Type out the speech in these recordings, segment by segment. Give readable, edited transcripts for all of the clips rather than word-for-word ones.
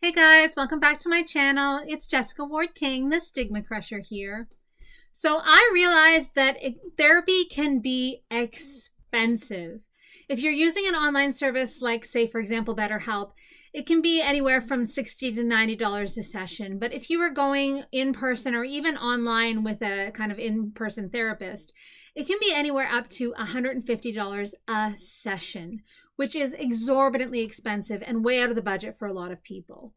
Hey guys, welcome back to my channel. It's Jessica Ward King, the StigmaCrusher here. So I realized that therapy can be expensive. If you're using an online service like, say, for example, BetterHelp, it can be anywhere from $60 to $90 a session. But if you are going in person or even online with a kind of in-person therapist, it can be anywhere up to $150 a session, which is exorbitantly expensive and way out of the budget for a lot of people.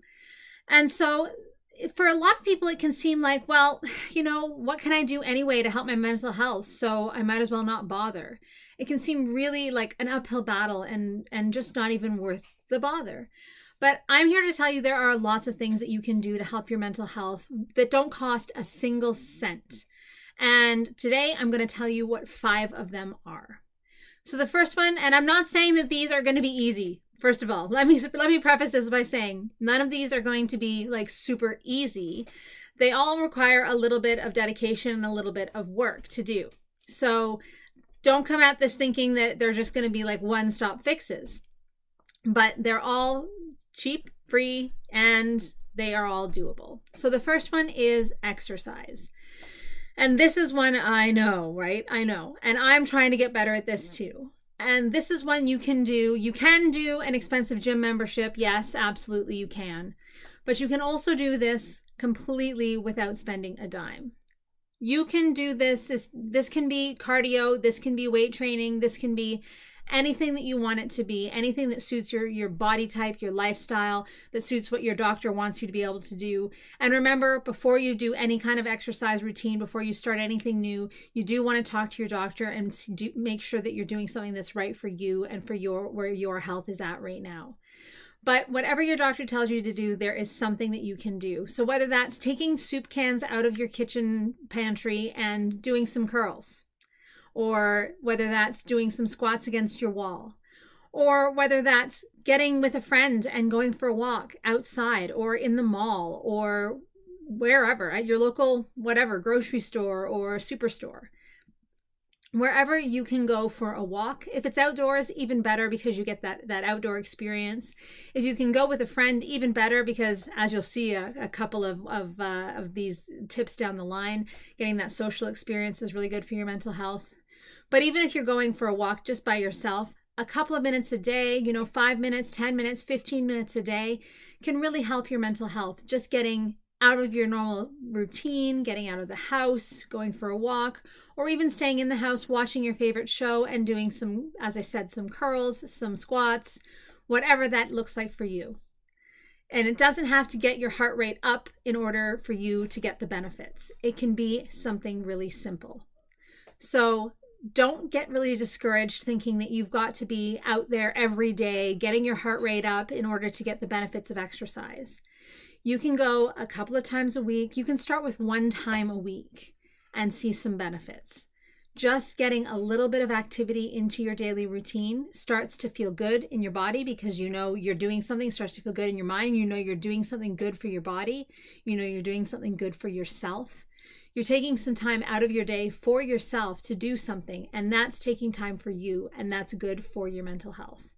And so for a lot of people, it can seem like, well, what can I do anyway to help my mental health? So I might as well not bother. It can seem really like an uphill battle and just not even worth the bother. But I'm here to tell you there are lots of things that you can do to help your mental health that don't cost a single cent. And today I'm going to tell you what 5 of them are. So the first one, and I'm not saying that these are going to be easy. First of all, let me preface this by saying none of these are going to be like super easy. They all require a little bit of dedication and a little bit of work to do. So don't come at this thinking that they're just going to be like one-stop fixes. But they're all cheap, free, and they are all doable. So the first one is exercise. And this is one I know, right? I know. And I'm trying to get better at this too. And this is one you can do. You can do an expensive gym membership. Yes, absolutely you can. But you can also do this completely without spending a dime. You can do this. This can be cardio. This can be weight training. This can be anything that you want it to be, anything that suits your body type, your lifestyle, that suits what your doctor wants you to be able to do. And remember, before you do any kind of exercise routine, before you start anything new, you do want to talk to your doctor and make sure that you're doing something that's right for you and for where your health is at right now. But whatever your doctor tells you to do, there is something that you can do. So whether that's taking soup cans out of your kitchen pantry and doing some curls, or whether that's doing some squats against your wall, or whether that's getting with a friend and going for a walk outside or in the mall or wherever, at your local, whatever, grocery store or superstore. Wherever you can go for a walk. If it's outdoors, even better because you get that outdoor experience. If you can go with a friend, even better because, as you'll see a couple of these tips down the line, getting that social experience is really good for your mental health. But even if you're going for a walk just by yourself, a couple of minutes a day, 5 minutes, 10 minutes, 15 minutes a day can really help your mental health. Just getting out of your normal routine, getting out of the house, going for a walk, or even staying in the house, watching your favorite show and doing some, as I said, some curls, some squats, whatever that looks like for you. And it doesn't have to get your heart rate up in order for you to get the benefits. It can be something really simple. So don't get really discouraged thinking that you've got to be out there every day getting your heart rate up in order to get the benefits of exercise. You can go a couple of times a week. You can start with 1 time a week and see some benefits. Just getting a little bit of activity into your daily routine starts to feel good in your body because you're doing something, starts to feel good in your mind. You're doing something good for your body. You're doing something good for yourself. You're taking some time out of your day for yourself to do something, and that's taking time for you, and that's good for your mental health.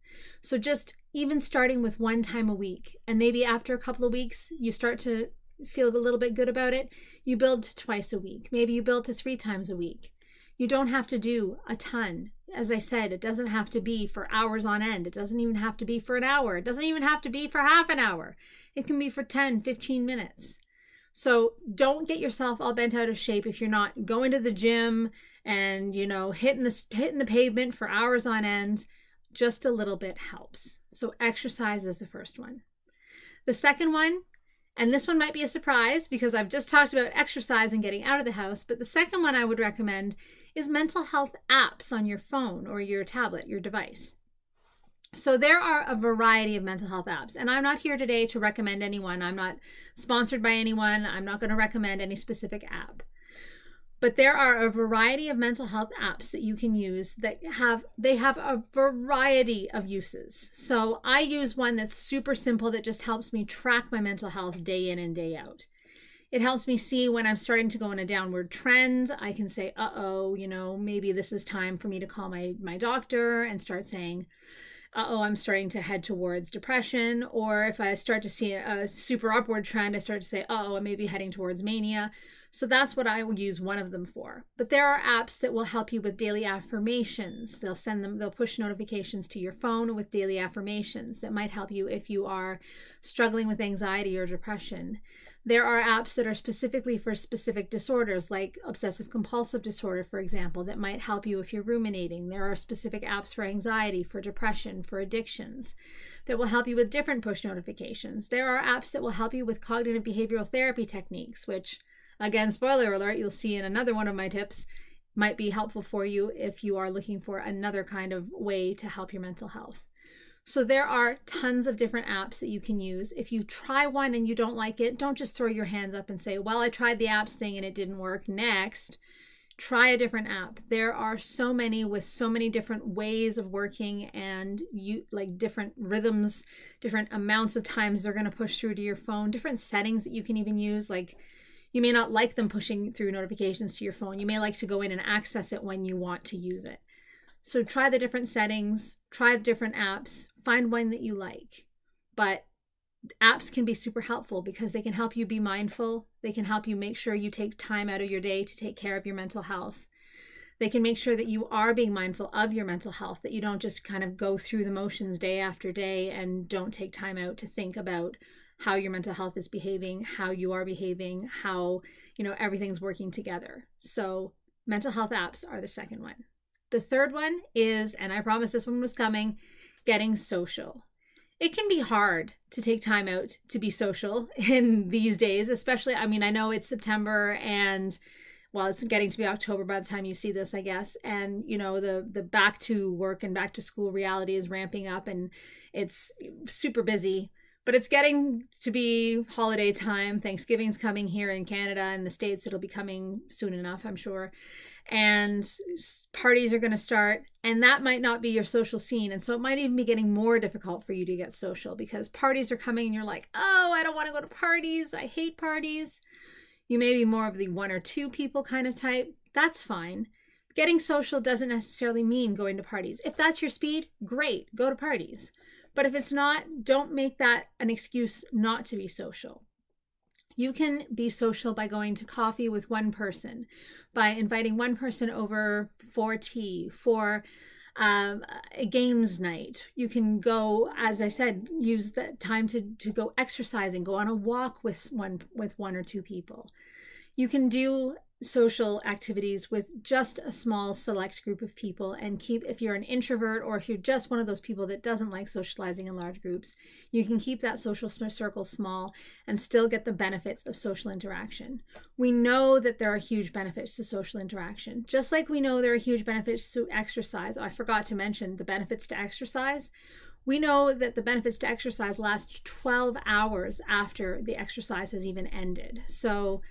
So just even starting with 1 time a week, and maybe after a couple of weeks, you start to feel a little bit good about it, you build to twice a week. Maybe you build to 3 times a week. You don't have to do a ton. As I said, it doesn't have to be for hours on end. It doesn't even have to be for an hour. It doesn't even have to be for half an hour. It can be for 10, 15 minutes. So don't get yourself all bent out of shape if you're not going to the gym and, hitting the pavement for hours on end. Just a little bit helps. So exercise is the first one. The second one, and this one might be a surprise because I've just talked about exercise and getting out of the house, but the second one I would recommend is mental health apps on your phone or your tablet, your device. So there are a variety of mental health apps, and I'm not here today to recommend anyone. I'm not sponsored by anyone. I'm not going to recommend any specific app. But there are a variety of mental health apps that you can use that have a variety of uses. So I use one that's super simple that just helps me track my mental health day in and day out. It helps me see when I'm starting to go in a downward trend. I can say, maybe this is time for me to call my doctor and start saying, I'm starting to head towards depression. Or if I start to see a super upward trend, I start to say, I may be heading towards mania. So that's what I will use one of them for. But there are apps that will help you with daily affirmations. They'll push notifications to your phone with daily affirmations that might help you if you are struggling with anxiety or depression. There are apps that are specifically for specific disorders, like obsessive compulsive disorder, for example, that might help you if you're ruminating. There are specific apps for anxiety, for depression, for addictions that will help you with different push notifications. There are apps that will help you with cognitive behavioral therapy techniques, which, again, spoiler alert, you'll see in another one of my tips, might be helpful for you if you are looking for another kind of way to help your mental health. So there are tons of different apps that you can use. If you try one and you don't like it, don't just throw your hands up and say, well, I tried the apps thing and it didn't work. Next, try a different app. There are so many with so many different ways of working, and different rhythms, different amounts of times they're going to push through to your phone, different settings that you can even use. Like, you may not like them pushing through notifications to your phone. You may like to go in and access it when you want to use it. So try the different settings, try the different apps, find one that you like. But apps can be super helpful because they can help you be mindful. They can help you make sure you take time out of your day to take care of your mental health. They can make sure that you are being mindful of your mental health, that you don't just kind of go through the motions day after day and don't take time out to think about how your mental health is behaving, how you are behaving, how, everything's working together. So mental health apps are the second one. The third one is, and I promise this one was coming, getting social. It can be hard to take time out to be social in these days, especially, I know it's September and, well, it's getting to be October by the time you see this, I guess. And, the back to work and back to school reality is ramping up and it's super busy. But it's getting to be holiday time. Thanksgiving's coming here in Canada and the States. It'll be coming soon enough, I'm sure. And parties are going to start, and that might not be your social scene. And so it might even be getting more difficult for you to get social because parties are coming and you're like, I don't want to go to parties. I hate parties. You may be more of the one or two people kind of type. That's fine. Getting social doesn't necessarily mean going to parties. If that's your speed, great, go to parties. But if it's not, don't make that an excuse not to be social. You can be social by going to coffee with one person, by inviting one person over for tea, for a games night. You can go, as I said, use that time to go exercising, go on a walk with one or two people. You can do social activities with just a small select group of people and if you're an introvert or if you're just one of those people that doesn't like socializing in large groups, you can keep that social circle small and still get the benefits of social interaction. We know that there are huge benefits to social interaction, just like we know there are huge benefits to exercise. I forgot to mention the benefits to exercise. We know that the benefits to exercise last 12 hours after the exercise has even ended. So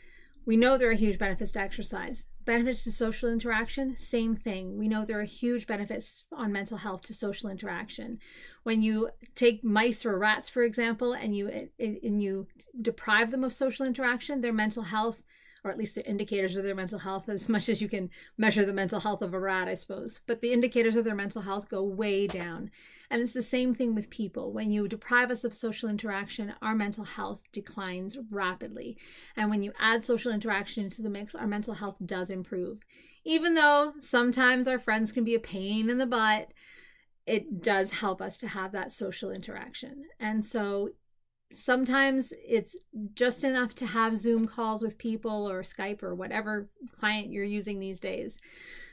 we know there are huge benefits to exercise. Benefits to social interaction, same thing. We know there are huge benefits on mental health to social interaction. When you take mice or rats, for example, and you deprive them of social interaction, their mental health, or at least the indicators of their mental health, as much as you can measure the mental health of a rat, I suppose. But the indicators of their mental health go way down. And it's the same thing with people. When you deprive us of social interaction, our mental health declines rapidly. And when you add social interaction into the mix, our mental health does improve. Even though sometimes our friends can be a pain in the butt, it does help us to have that social interaction. And so sometimes it's just enough to have Zoom calls with people or Skype or whatever client you're using these days.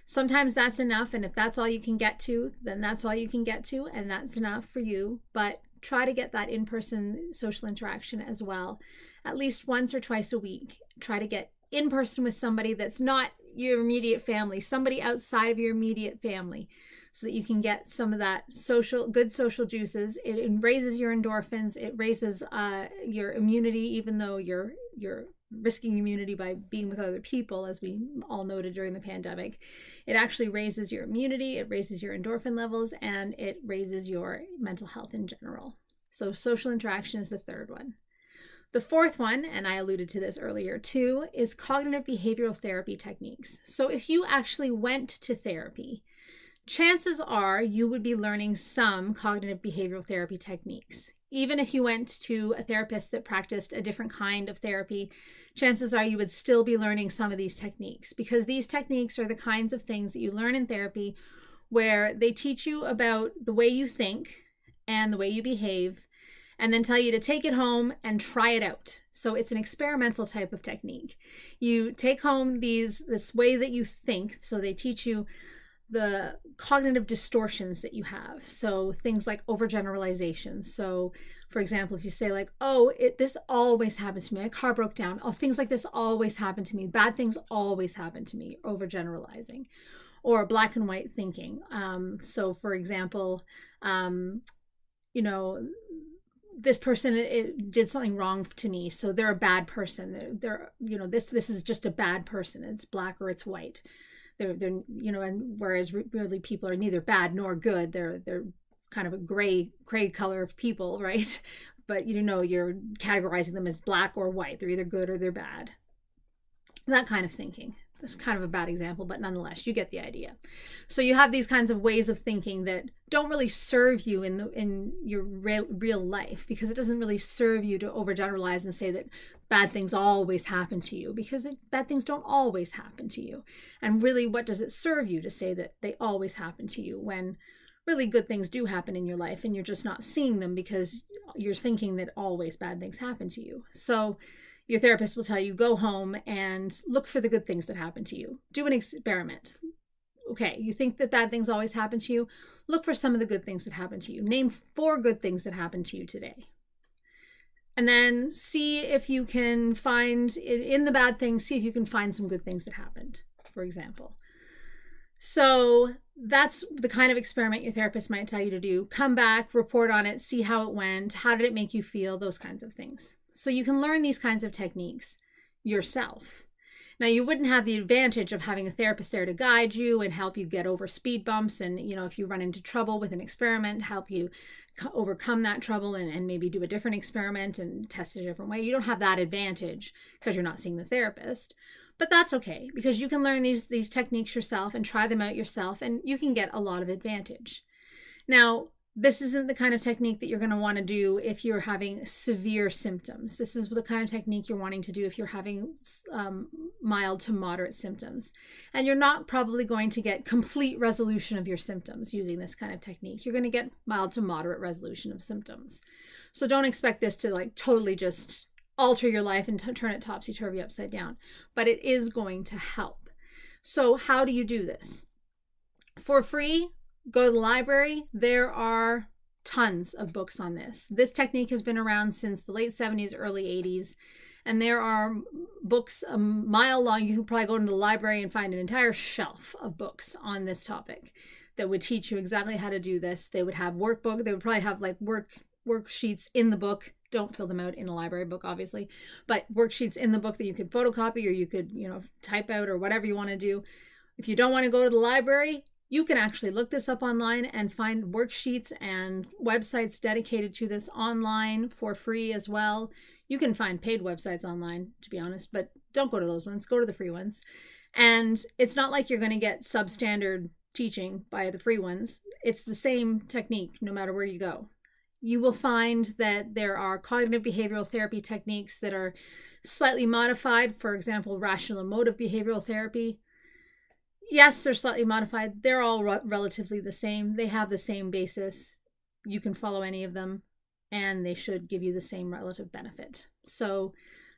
Sometimes that's enough. And if that's all you can get to, then that's all you can get to. And that's enough for you. But try to get that in-person social interaction as well. At least once or twice a week. Try to get in person with somebody that's not your immediate family, somebody outside of your immediate family, so that you can get some of that good social juices. It raises your endorphins. It raises your immunity, even though you're risking immunity by being with other people, as we all noted during the pandemic. It actually raises your immunity. It raises your endorphin levels, and it raises your mental health in general. So social interaction is the third one. The fourth one, and I alluded to this earlier too, is cognitive behavioral therapy techniques. So if you actually went to therapy chances are you would be learning some cognitive behavioral therapy techniques. Even if you went to a therapist that practiced a different kind of therapy, chances are you would still be learning some of these techniques, because these techniques are the kinds of things that you learn in therapy where they teach you about the way you think and the way you behave, and then tell you to take it home and try it out. So it's an experimental type of technique. You take home this way that you think, so they teach you the cognitive distortions that you have. So things like overgeneralizations. So for example, if you say like, oh, this always happens to me. My car broke down. Oh, things like this always happen to me. Bad things always happen to me. Overgeneralizing. Or black and white thinking. So for example, this person did something wrong to me, so they're a bad person. This is just a bad person. It's black or it's white. They're and whereas really people are neither bad nor good. They're kind of a gray color of people, right? But you're categorizing them as black or white. They're either good or they're bad. That kind of thinking. That's kind of a bad example, but nonetheless, you get the idea. So you have these kinds of ways of thinking that don't really serve you in your real life, because it doesn't really serve you to overgeneralize and say that bad things always happen to you, because bad things don't always happen to you. And really, what does it serve you to say that they always happen to you when really good things do happen in your life and you're just not seeing them because you're thinking that always bad things happen to you? So your therapist will tell you, go home and look for the good things that happen to you. Do an experiment. Okay, you think that bad things always happen to you? Look for some of the good things that happen to you. Name 4 good things that happened to you today. And then see if you can find, in the bad things, see if you can find some good things that happened, for example. So that's the kind of experiment your therapist might tell you to do. Come back, report on it, see how it went. How did it make you feel? Those kinds of things. So you can learn these kinds of techniques yourself. Now, you wouldn't have the advantage of having a therapist there to guide you and help you get over speed bumps. And, if you run into trouble with an experiment, help you overcome that trouble and maybe do a different experiment and test it a different way. You don't have that advantage because you're not seeing the therapist. But that's okay, because you can learn these techniques yourself and try them out yourself, and you can get a lot of advantage. Now, this isn't the kind of technique that you're going to want to do if you're having severe symptoms. This is the kind of technique you're wanting to do if you're having mild to moderate symptoms. And you're not probably going to get complete resolution of your symptoms using this kind of technique. You're going to get mild to moderate resolution of symptoms. So don't expect this to totally just alter your life and turn it topsy-turvy upside down. But it is going to help. So how do you do this? For free, go to the library. There are tons of books on this. This technique has been around since the late 70s, early 80s. And there are books a mile long. You can probably go to the library and find an entire shelf of books on this topic that would teach you exactly how to do this. They would have workbook. They would probably have worksheets in the book. Don't fill them out in a library book, obviously, but worksheets in the book that you could photocopy or you could, type out or whatever you want to do. If you don't want to go to the library, you can actually look this up online and find worksheets and websites dedicated to this online for free as well. You can find paid websites online, to be honest, but don't go to those ones. Go to the free ones. And it's not like you're going to get substandard teaching by the free ones. It's the same technique no matter where you go. You will find that there are cognitive behavioral therapy techniques that are slightly modified. For example, rational emotive behavioral therapy. Yes, they're slightly modified. They're all relatively the same. They have the same basis. You can follow any of them, and they should give you the same relative benefit. So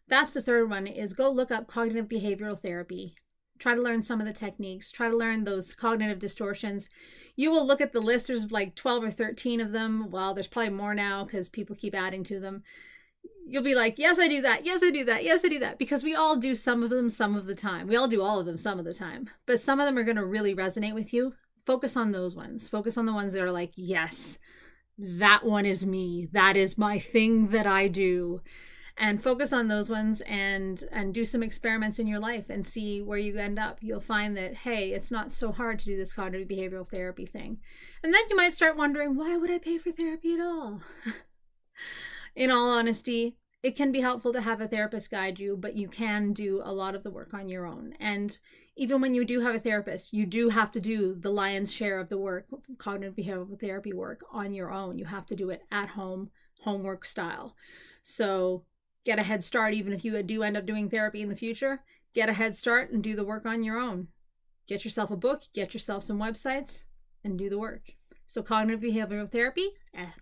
that's the third one, is go look up cognitive behavioral therapy. Try to learn some of the techniques. Try to learn those cognitive distortions. You will look at the list. There's 12 or 13 of them. Well, there's probably more now because people keep adding to them. You'll be like, yes, I do that. Yes, I do that. Yes, I do that. Because we all do some of them some of the time. We all do all of them some of the time. But some of them are going to really resonate with you. Focus on those ones. Focus on the ones that are like, yes, that one is me. That is my thing that I do. And focus on those ones and do some experiments in your life and see where you end up. You'll find that, hey, it's not so hard to do this cognitive behavioral therapy thing. And then you might start wondering, why would I pay for therapy at all? In all honesty, it can be helpful to have a therapist guide you, but you can do a lot of the work on your own. And even when you do have a therapist, you do have to do the lion's share of the work, cognitive behavioral therapy work, on your own. You have to do it at home, homework style. So get a head start. Even if you do end up doing therapy in the future, get a head start and do the work on your own. Get yourself a book, get yourself some websites, and do the work. So cognitive behavioral therapy,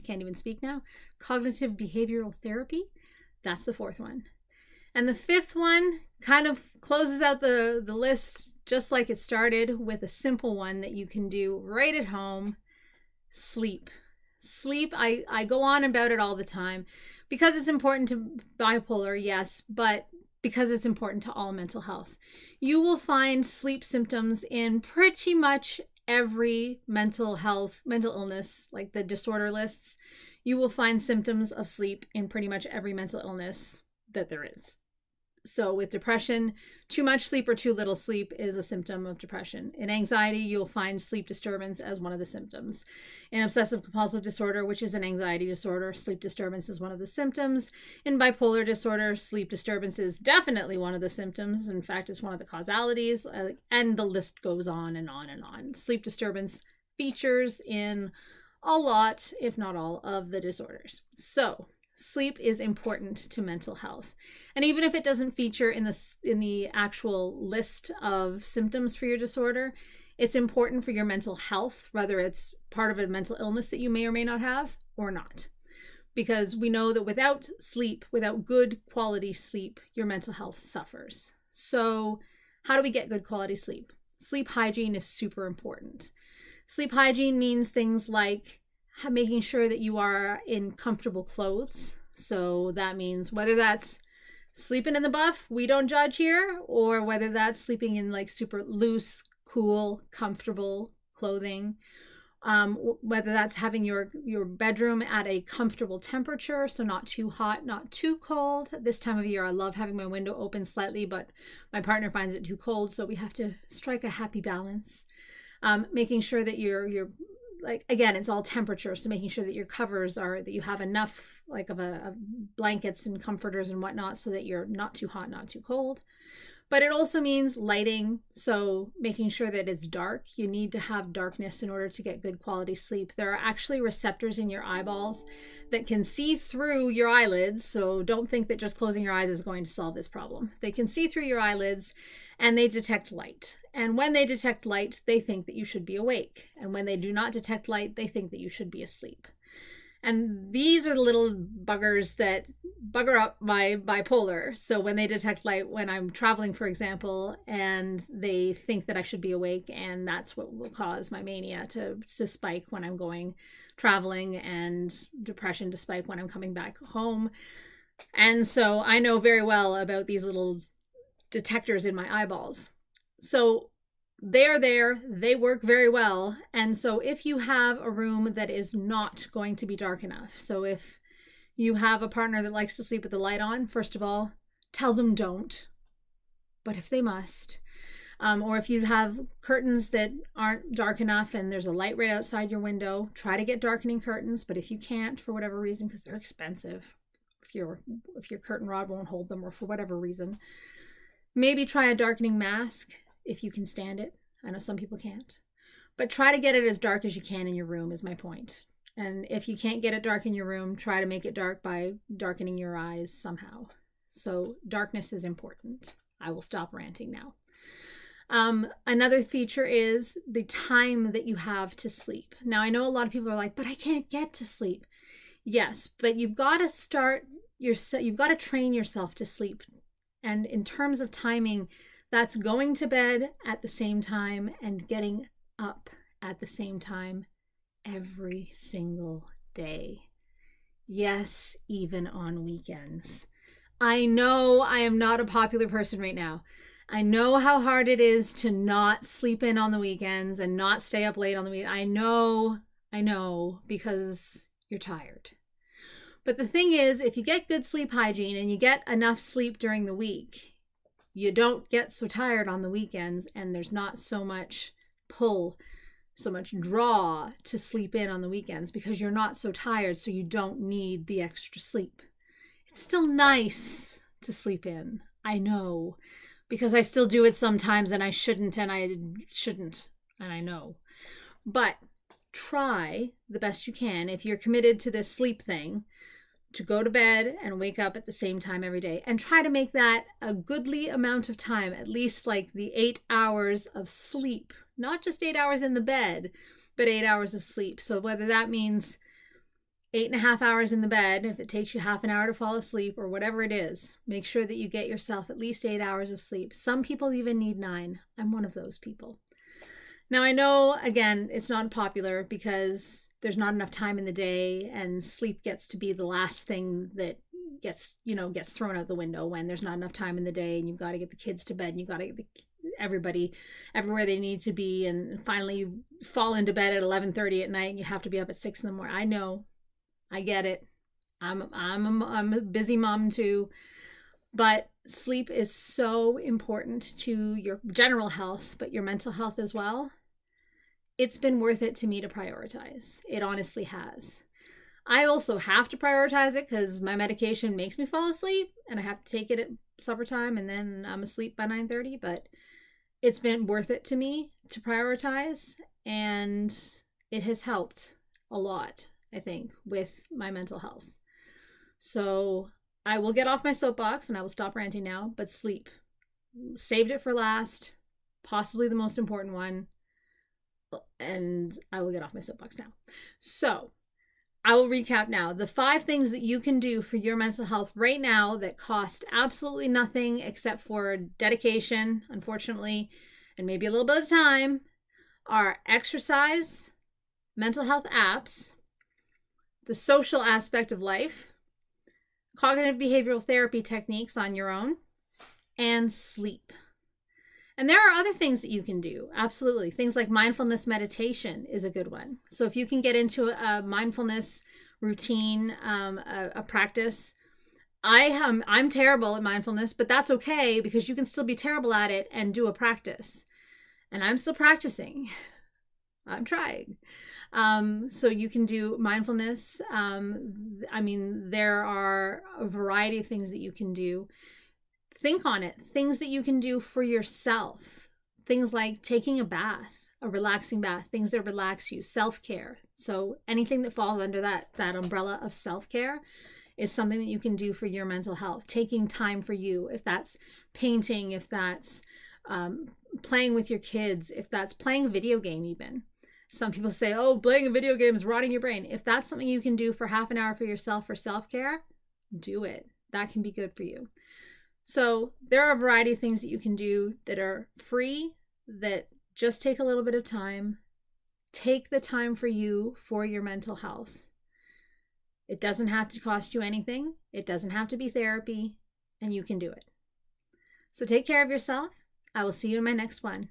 can't even speak now. Cognitive behavioral therapy, that's the fourth one. And the fifth one kind of closes out the list just like it started, with a simple one that you can do right at home: sleep. Sleep, I go on about it all the time because it's important to bipolar, yes, but because it's important to all mental health. You will find sleep symptoms in pretty much every mental illness, like the disorder lists. You will find symptoms of sleep in pretty much every mental illness that there is. So with depression, too much sleep or too little sleep is a symptom of depression. In anxiety, you'll find sleep disturbance as one of the symptoms. In obsessive compulsive disorder, which is an anxiety disorder, sleep disturbance is one of the symptoms. In bipolar disorder, sleep disturbance is definitely one of the symptoms. In fact, it's one of the causalities, and the list goes on and on and on. Sleep disturbance features in a lot, if not all, of the disorders. So sleep is important to mental health. And even if it doesn't feature in the actual list of symptoms for your disorder, it's important for your mental health, whether it's part of a mental illness that you may or may not have or not. Because we know that without sleep, without good quality sleep, your mental health suffers. So how do we get good quality sleep? Sleep hygiene is super important. Sleep hygiene means things like making sure that you are in comfortable clothes. So that means whether that's sleeping in the buff, we don't judge here, or whether that's sleeping in like super loose, cool, comfortable clothing. Whether that's having your bedroom at a comfortable temperature, so not too hot, not too cold. This time of year, I love having my window open slightly, but my partner finds it too cold, so we have to strike a happy balance. Making sure that you're like, again, it's all temperature, so making sure that your covers that you have enough like of blankets and comforters and whatnot, so that you're not too hot, not too cold. But it also means lighting, so making sure that it's dark. You need to have darkness in order to get good quality sleep. There are actually receptors in your eyeballs that can see through your eyelids, so don't think that just closing your eyes is going to solve this problem. They can see through your eyelids, and they detect light. And when they detect light, they think that you should be awake. And when they do not detect light, they think that you should be asleep. And these are the little buggers that bugger up my bipolar. So when they detect light when I'm traveling, for example, and they think that I should be awake, and that's what will cause my mania to spike when I'm going traveling, and depression to spike when I'm coming back home. And so I know very well about these little detectors in my eyeballs. So they're there, they work very well. And so if you have a room that is not going to be dark enough, so if you have a partner that likes to sleep with the light on, first of all, tell them don't. But if they must, or if you have curtains that aren't dark enough and there's a light right outside your window, try to get darkening curtains. But if you can't, for whatever reason, because they're expensive, if your curtain rod won't hold them, or for whatever reason, maybe try a darkening mask if you can stand it. I know some people can't. But try to get it as dark as you can in your room is my point. And if you can't get it dark in your room, try to make it dark by darkening your eyes somehow. So darkness is important. I will stop ranting now. Another feature is the time that you have to sleep. Now, I know a lot of people are like, but I can't get to sleep. Yes, but you've got to train yourself to sleep. And in terms of timing, that's going to bed at the same time and getting up at the same time every single day. Yes, even on weekends. I know I am not a popular person right now. I know how hard it is to not sleep in on the weekends and not stay up late on the weekend. I know, because you're tired. But the thing is, if you get good sleep hygiene and you get enough sleep during the week, you don't get so tired on the weekends, and there's not so much pull, so much draw to sleep in on the weekends because you're not so tired, so you don't need the extra sleep. It's still nice to sleep in. I know, because I still do it sometimes and I shouldn't, and I know. But try the best you can, if you're committed to this sleep thing, to go to bed and wake up at the same time every day, and try to make that a goodly amount of time, at least like the 8 hours of sleep, not just 8 hours in the bed, but 8 hours of sleep. So whether that means 8.5 hours in the bed, if it takes you half an hour to fall asleep, or whatever it is, make sure that you get yourself at least 8 hours of sleep. Some people even need 9. I'm one of those people. Now, I know, again, it's not popular because there's not enough time in the day, and sleep gets to be the last thing that gets thrown out the window when there's not enough time in the day, and you've got to get the kids to bed, and you've got to get everybody everywhere they need to be, and finally you fall into bed at 11:30 at night and you have to be up at 6 in the morning. I know. I get it. I'm a busy mom too. But sleep is so important to your general health, but your mental health as well. It's been worth it to me to prioritize. It honestly has. I also have to prioritize it because my medication makes me fall asleep, and I have to take it at supper time, and then I'm asleep by 9:30. But it's been worth it to me to prioritize, and it has helped a lot, I think, with my mental health. So I will get off my soapbox and I will stop ranting now, but sleep. Saved it for last, possibly the most important one, and I will get off my soapbox now. So I will recap now. The 5 things that you can do for your mental health right now that cost absolutely nothing except for dedication, unfortunately, and maybe a little bit of time, are exercise, mental health apps, the social aspect of life, cognitive behavioral therapy techniques on your own, and sleep. And there are other things that you can do. Absolutely. Things like mindfulness meditation is a good one. So if you can get into a mindfulness routine, a practice, I'm terrible at mindfulness, but that's okay because you can still be terrible at it and do a practice. And I'm still practicing. I'm trying. So you can do mindfulness. There are a variety of things that you can do. Think on it. Things that you can do for yourself. Things like taking a bath, a relaxing bath, things that relax you, self-care. So anything that falls under that umbrella of self-care is something that you can do for your mental health. Taking time for you, if that's painting, if that's playing with your kids, if that's playing a video game even. Some people say, oh, playing a video game is rotting your brain. If that's something you can do for half an hour for yourself for self-care, do it. That can be good for you. So there are a variety of things that you can do that are free, that just take a little bit of time. Take the time for you for your mental health. It doesn't have to cost you anything. It doesn't have to be therapy, and you can do it. So take care of yourself. I will see you in my next one.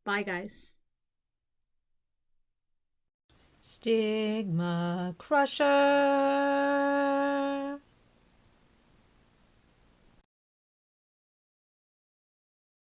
Bye, guys. StigmaCrusher.